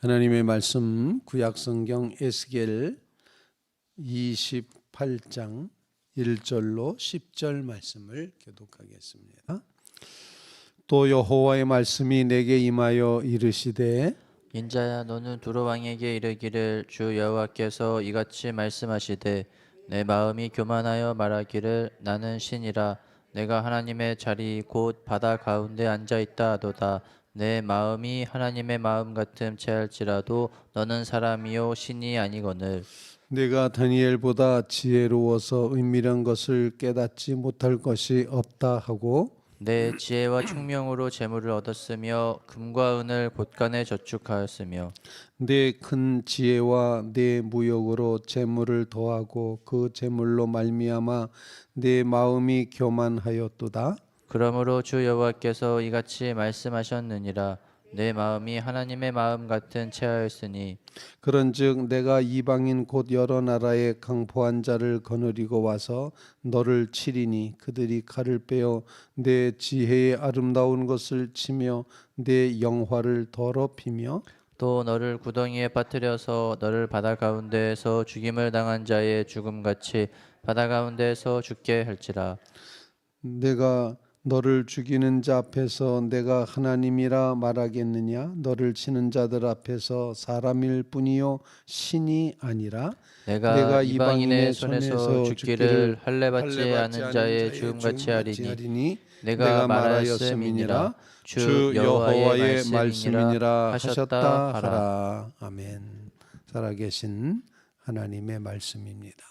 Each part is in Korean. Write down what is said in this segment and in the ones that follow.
하나님의 말씀 구약성경 에스겔 28장 1절로 10절 말씀을 교독하겠습니다. 또 여호와의 말씀이 내게 임하여 이르시되 인자야 너는 두로 왕에게 이르기를 주 여호와께서 이같이 말씀하시되 내 마음이 교만하여 말하기를 나는 신이라 내가 하나님의 자리 곧 바다 가운데 앉아 있다 하도다. 내 마음이 하나님의 마음 같음 체할지라도 너는 사람이요 신이 아니거늘. 내가 다니엘보다 지혜로워서 은밀한 것을 깨닫지 못할 것이 없다 하고 내 지혜와 총명으로 재물을 얻었으며 금과 은을 곳간에 저축하였으며 내 큰 지혜와 내 무역으로 재물을 더하고 그 재물로 말미암아 내 마음이 교만하였도다. 그러므로 주 여호와께서 이같이 말씀하셨느니라. 내 마음이 하나님의 마음 같은 체하였으니 그런즉 내가 이방인 곧 여러 나라의 강포한 자를 거느리고 와서 너를 치리니 그들이 칼을 빼어 내 지혜의 아름다운 것을 치며 내 영화를 더럽히며 또 너를 구덩이에 빠뜨려서 너를 바다 가운데에서 죽임을 당한 자의 죽음같이 바다 가운데에서 죽게 할지라. 내가 너를 죽이는 자 앞에서 내가 하나님이라 말하겠느냐? 너를 치는 자들 앞에서 사람일 뿐이요 신이 아니라 내가 이방인의 손에서 죽기를 할례받지 않은 자의 죽음같이 하리니 내가 말하였음이니라. 주 여호와의 말씀이니라 하셨다 하라. 하라. 아멘. 살아계신 하나님의 말씀입니다.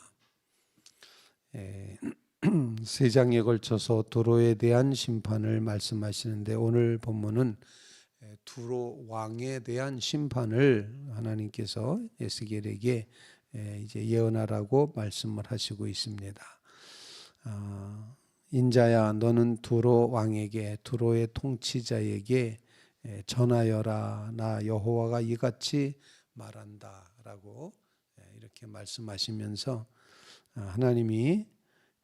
세 장에 걸쳐서 두로에 대한 심판을 말씀하시는데 오늘 본문은 두로 왕에 대한 심판을 하나님께서 에스겔에게 이제 예언하라고 말씀을 하시고 있습니다. 인자야 너는 두로 왕에게 두로의 통치자에게 전하여라. 나 여호와가 이같이 말한다라고 이렇게 말씀하시면서 하나님이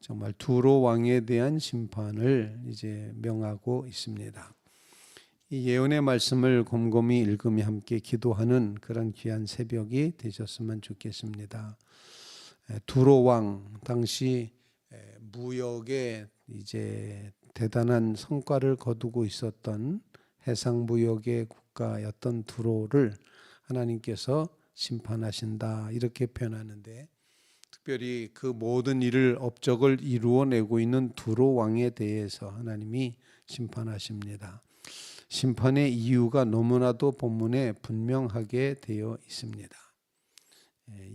정말 두로 왕에 대한 심판을 이제 명하고 있습니다. 이 예언의 말씀을 곰곰이 읽으며 함께 기도하는 그런 귀한 새벽이 되셨으면 좋겠습니다. 두로 왕 당시 무역에 이제 대단한 성과를 거두고 있었던 해상 무역의 국가였던 두로를 하나님께서 심판하신다 이렇게 표현하는데 특별히 그 모든 일을 업적을 이루어내고 있는 두로 왕에 대해서 하나님이 심판하십니다. 심판의 이유가 너무나도 본문에 분명하게 되어 있습니다.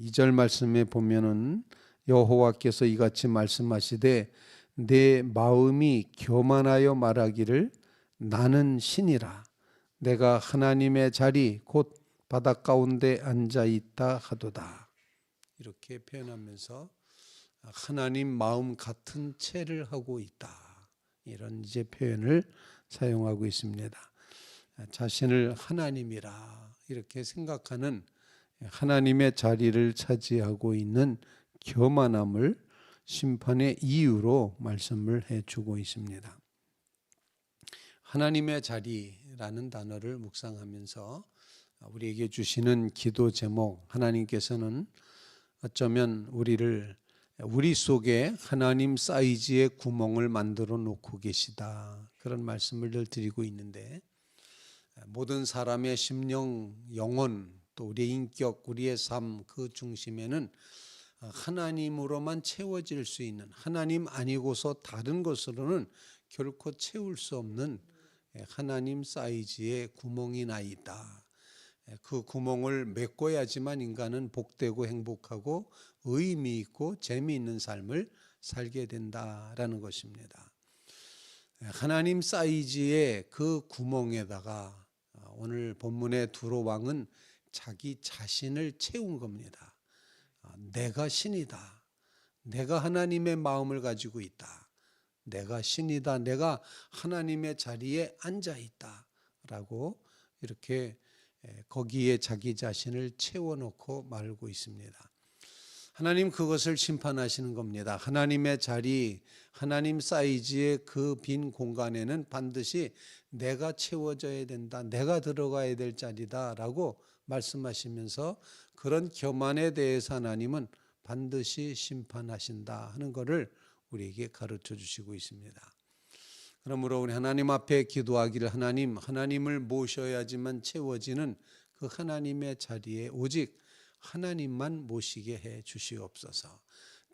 2절 말씀에 보면은 여호와께서 이같이 말씀하시되 내 마음이 교만하여 말하기를 나는 신이라 내가 하나님의 자리 곧 바다 가운데 앉아 있다 하도다. 이렇게 표현하면서 하나님 마음 같은 체를 하고 있다. 이런 이제 표현을 사용하고 있습니다. 자신을 하나님이라 이렇게 생각하는 하나님의 자리를 차지하고 있는 교만함을 심판의 이유로 말씀을 해주고 있습니다. 하나님의 자리라는 단어를 묵상하면서 우리에게 주시는 기도 제목 하나님께서는 어쩌면 우리 속에 하나님 사이즈의 구멍을 만들어 놓고 계시다. 그런 말씀을 늘 드리고 있는데 모든 사람의 심령, 영혼, 또 우리의 인격, 우리의 삶 그 중심에는 하나님으로만 채워질 수 있는 하나님 아니고서 다른 것으로는 결코 채울 수 없는 하나님 사이즈의 구멍이 나 있다. 그 구멍을 메꿔야지만 인간은 복되고 행복하고 의미 있고 재미있는 삶을 살게 된다라는 것입니다. 하나님 사이즈의 그 구멍에다가 오늘 본문의 두로 왕은 자기 자신을 채운 겁니다. 내가 신이다. 내가 하나님의 마음을 가지고 있다. 내가 신이다. 내가 하나님의 자리에 앉아 있다. 라고 이렇게 거기에 자기 자신을 채워놓고 말고 있습니다. 하나님 그것을 심판하시는 겁니다. 하나님의 자리, 하나님 사이즈의 그 빈 공간에는 반드시 내가 채워져야 된다. 내가 들어가야 될 자리다 라고 말씀하시면서 그런 교만에 대해서 하나님은 반드시 심판하신다 하는 것을 우리에게 가르쳐 주시고 있습니다. 그러므로 우리 하나님 앞에 기도하기를 하나님을 모셔야지만 채워지는 그 하나님의 자리에 오직 하나님만 모시게 해 주시옵소서.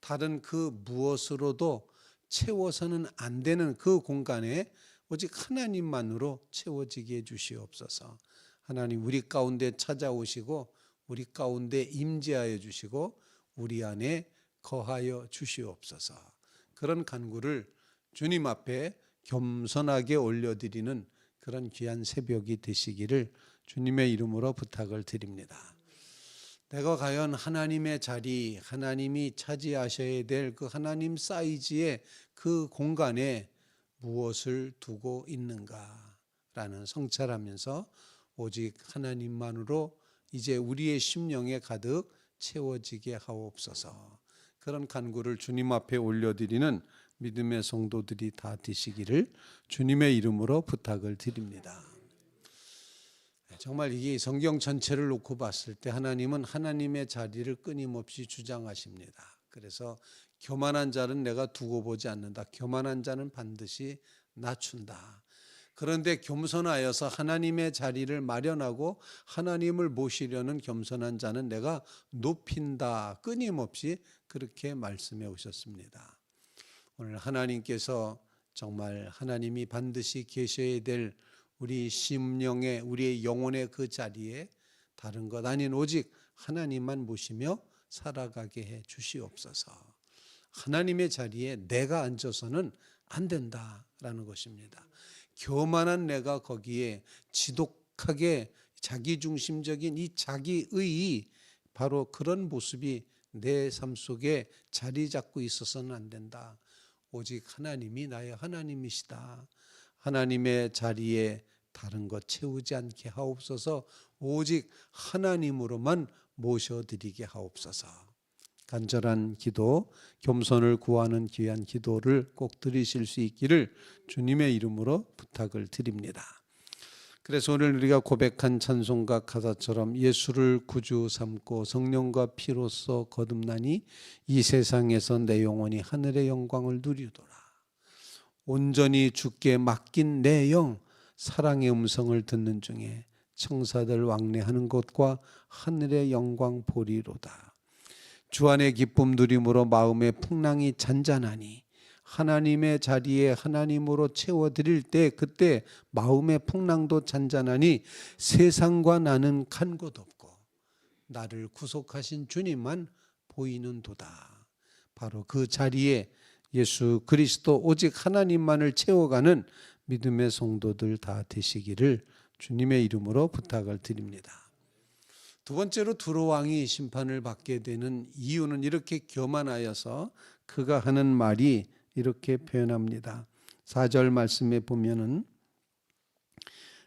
다른 그 무엇으로도 채워서는 안 되는 그 공간에 오직 하나님만으로 채워지게 해 주시옵소서. 하나님 우리 가운데 찾아오시고 우리 가운데 임재하여 주시고 우리 안에 거하여 주시옵소서. 그런 간구를 주님 앞에 겸손하게 올려드리는 그런 귀한 새벽이 되시기를 주님의 이름으로 부탁을 드립니다. 내가 과연 하나님의 자리, 하나님이 차지하셔야 될 그 하나님 사이즈의 그 공간에 무엇을 두고 있는가라는 성찰하면서 오직 하나님만으로 이제 우리의 심령에 가득 채워지게 하옵소서. 그런 간구를 주님 앞에 올려드리는 믿음의 성도들이 다 되시기를 주님의 이름으로 부탁을 드립니다. 정말 이게 성경 전체를 놓고 봤을 때 하나님은 하나님의 자리를 끊임없이 주장하십니다. 그래서 교만한 자는 내가 두고 보지 않는다. 교만한 자는 반드시 낮춘다. 그런데 겸손하여서 하나님의 자리를 마련하고 하나님을 모시려는 겸손한 자는 내가 높인다. 끊임없이 그렇게 말씀해 오셨습니다. 오늘 하나님께서 정말 하나님이 반드시 계셔야 될 우리 심령의 우리의 영혼의 그 자리에 다른 것 아닌 오직 하나님만 모시며 살아가게 해 주시옵소서. 하나님의 자리에 내가 앉아서는 안 된다라는 것입니다. 교만한 내가 거기에 지독하게 자기중심적인 이 자기의 바로 그런 모습이 내 삶 속에 자리 잡고 있어서는 안 된다. 오직 하나님이 나의 하나님이시다. 하나님의 자리에 다른 것 채우지 않게 하옵소서. 오직 하나님으로만 모셔드리게 하옵소서. 간절한 기도, 겸손을 구하는 귀한 기도를 꼭 드리실 수 있기를 주님의 이름으로 부탁을 드립니다. 그래서 오늘 우리가 고백한 찬송가 가사처럼 예수를 구주 삼고 성령과 피로써 거듭나니 이 세상에서 내 영혼이 하늘의 영광을 누리도다. 온전히 주께 맡긴 내 영 사랑의 음성을 듣는 중에 청사들 왕래하는 것과 하늘의 영광 보리로다. 주 안의 기쁨 누림으로 마음의 풍랑이 잔잔하니 하나님의 자리에 하나님으로 채워드릴 때 그때 마음의 풍랑도 잔잔하니 세상과 나는 간 곳 없고 나를 구속하신 주님만 보이는 도다. 바로 그 자리에 예수 그리스도 오직 하나님만을 채워가는 믿음의 성도들 다 되시기를 주님의 이름으로 부탁을 드립니다. 두 번째로 두로 왕이 심판을 받게 되는 이유는 이렇게 교만하여서 그가 하는 말이 이렇게 표현합니다. 4절 말씀에 보면은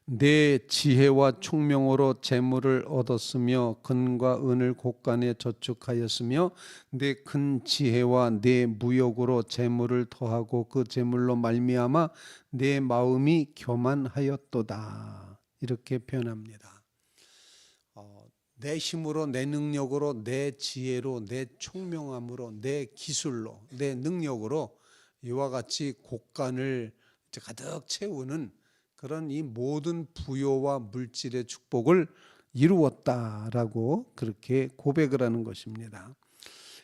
내 지혜와 총명으로 재물을 얻었으며 금과 은을 곳간에 저축하였으며 내 큰 지혜와 내 무역으로 재물을 더하고 그 재물로 말미암아 내 마음이 교만하였도다. 이렇게 표현합니다. 내 힘으로 내 능력으로 내 지혜로 내 총명함으로 내 기술로 내 능력으로 이와 같이 곳간을 가득 채우는 그런 이 모든 부요와 물질의 축복을 이루었다라고 그렇게 고백을 하는 것입니다.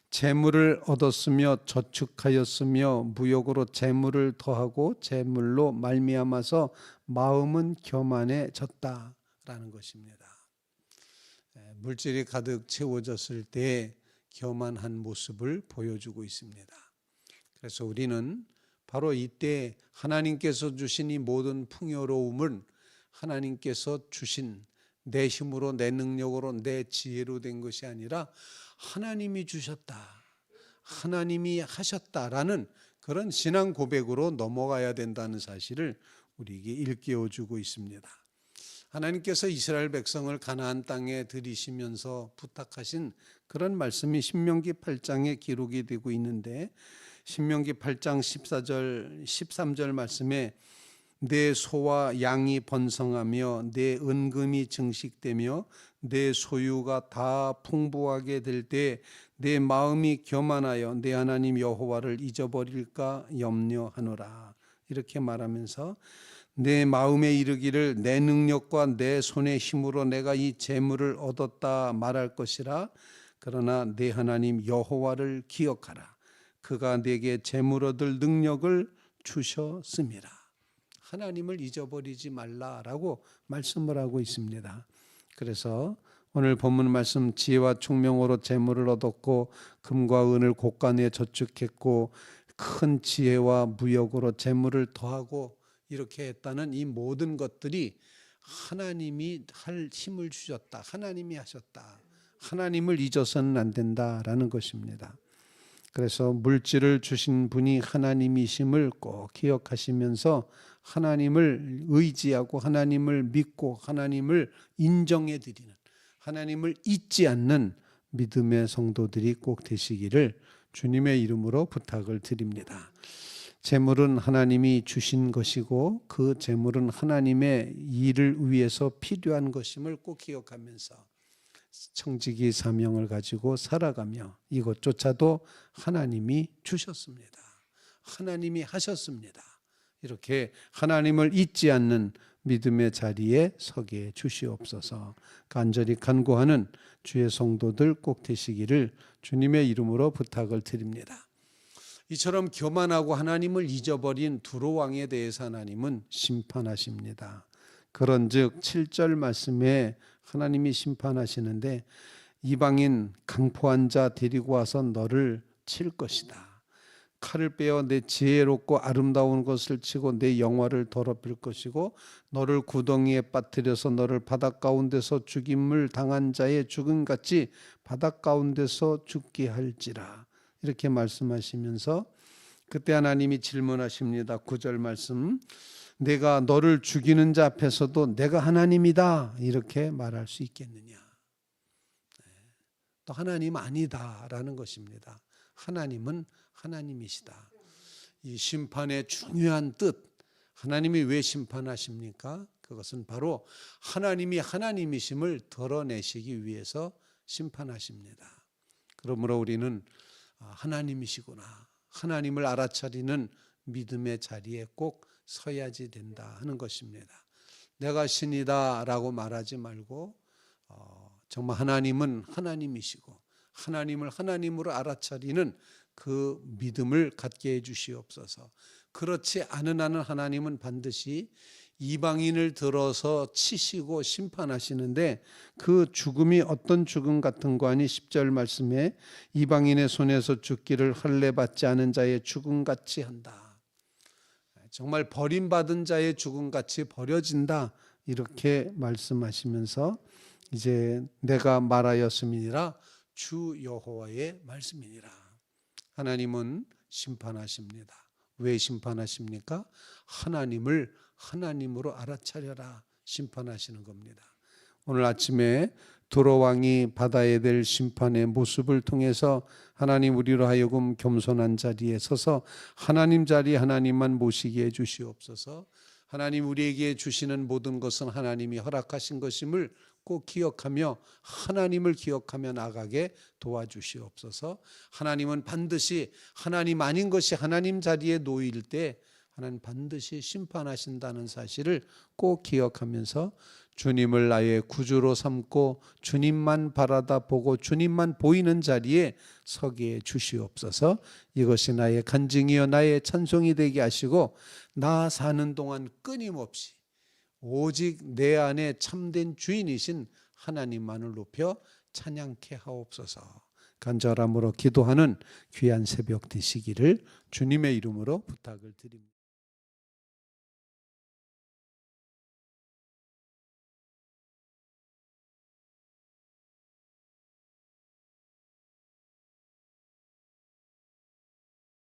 재물을 얻었으며 저축하였으며 무역으로 재물을 더하고 재물로 말미암아서 마음은 교만해졌다라는 것입니다. 물질이 가득 채워졌을 때 교만한 모습을 보여주고 있습니다. 그래서 우리는 바로 이때 하나님께서 주신 이 모든 풍요로움을 하나님께서 주신 내 힘으로 내 능력으로 내 지혜로 된 것이 아니라 하나님이 주셨다, 하나님이 하셨다라는 그런 신앙 고백으로 넘어가야 된다는 사실을 우리에게 일깨워주고 있습니다. 하나님께서 이스라엘 백성을 가나안 땅에 들이시면서 부탁하신 그런 말씀이 신명기 8장에 기록이 되고 있는데 신명기 8장 14절 13절 말씀에 내 소와 양이 번성하며 내 은금이 증식되며 내 소유가 다 풍부하게 될 때 내 마음이 교만하여 내 하나님 여호와를 잊어버릴까 염려하노라. 이렇게 말하면서 내 마음에 이르기를 내 능력과 내 손의 힘으로 내가 이 재물을 얻었다 말할 것이라. 그러나 내 하나님 여호와를 기억하라. 그가 내게 재물 얻을 능력을 주셨음이라. 하나님을 잊어버리지 말라라고 말씀을 하고 있습니다. 그래서 오늘 본문 말씀 지혜와 총명으로 재물을 얻었고 금과 은을 곳간에 저축했고 큰 지혜와 무역으로 재물을 더하고 이렇게 했다는 이 모든 것들이 하나님이 할 힘을 주셨다. 하나님이 하셨다. 하나님을 잊어서는 안 된다라는 것입니다. 그래서 물질을 주신 분이 하나님이심을 꼭 기억하시면서 하나님을 의지하고 하나님을 믿고 하나님을 인정해 드리는, 하나님을 잊지 않는 믿음의 성도들이 꼭 되시기를 주님의 이름으로 부탁을 드립니다. 재물은 하나님이 주신 것이고 그 재물은 하나님의 일을 위해서 필요한 것임을 꼭 기억하면서 청지기 사명을 가지고 살아가며 이것조차도 하나님이 주셨습니다. 하나님이 하셨습니다. 이렇게 하나님을 잊지 않는 믿음의 자리에 서게 해 주시옵소서. 간절히 간구하는 주의 성도들 꼭 되시기를 주님의 이름으로 부탁을 드립니다. 이처럼 교만하고 하나님을 잊어버린 두로 왕에 대해서 하나님은 심판하십니다. 그런즉 7절 말씀에 하나님이 심판하시는데 이방인 강포한 자 데리고 와서 너를 칠 것이다. 칼을 빼어 내 지혜롭고 아름다운 것을 치고 내 영화를 더럽힐 것이고 너를 구덩이에 빠뜨려서 너를 바닷 가운데서 죽임을 당한 자의 죽음같이 바닷 가운데서 죽게 할지라. 이렇게 말씀하시면서 그때 하나님이 질문하십니다. 9절 말씀, 내가 너를 죽이는 자 앞에서도 내가 하나님이다 이렇게 말할 수 있겠느냐. 또 하나님 아니다라는 것입니다. 하나님은 하나님이시다. 이 심판의 중요한 뜻, 하나님이 왜 심판하십니까? 그것은 바로 하나님이 하나님이심을 드러내시기 위해서 심판하십니다. 그러므로 우리는 하나님이시구나, 하나님을 알아차리는 믿음의 자리에 꼭 서야지 된다 하는 것입니다. 내가 신이다 라고 말하지 말고 정말 하나님은 하나님이시고 하나님을 하나님으로 알아차리는 그 믿음을 갖게 해 주시옵소서. 그렇지 않은 한은 하나님은 반드시 이방인을 들어서 치시고 심판하시는데 그 죽음이 어떤 죽음 같은 거 아니 10절 말씀에 이방인의 손에서 죽기를 할례받지 않은 자의 죽음같이 한다. 정말 버림받은 자의 죽음같이 버려진다 이렇게 말씀하시면서 이제 내가 말하였음이니라 주 여호와의 말씀이니라. 하나님은 심판하십니다. 왜 심판하십니까? 하나님을 하나님으로 알아차려라 심판하시는 겁니다. 오늘 아침에 두로 왕이 받아야 될 심판의 모습을 통해서 하나님 우리로 하여금 겸손한 자리에 서서 하나님 자리에 하나님만 모시게 해 주시옵소서. 하나님 우리에게 주시는 모든 것은 하나님이 허락하신 것임을 꼭 기억하며 하나님을 기억하며 나가게 도와주시옵소서. 하나님은 반드시 하나님 아닌 것이 하나님 자리에 놓일 때 하나님 반드시 심판하신다는 사실을 꼭 기억하면서 주님을 나의 구주로 삼고 주님만 바라다 보고 주님만 보이는 자리에 서게 해 주시옵소서. 이것이 나의 간증이요 나의 찬송이 되게 하시고 나 사는 동안 끊임없이 오직 내 안에 참된 주인이신 하나님만을 높여 찬양케 하옵소서. 간절함으로 기도하는 귀한 새벽 되시기를 주님의 이름으로 부탁을 드립니다.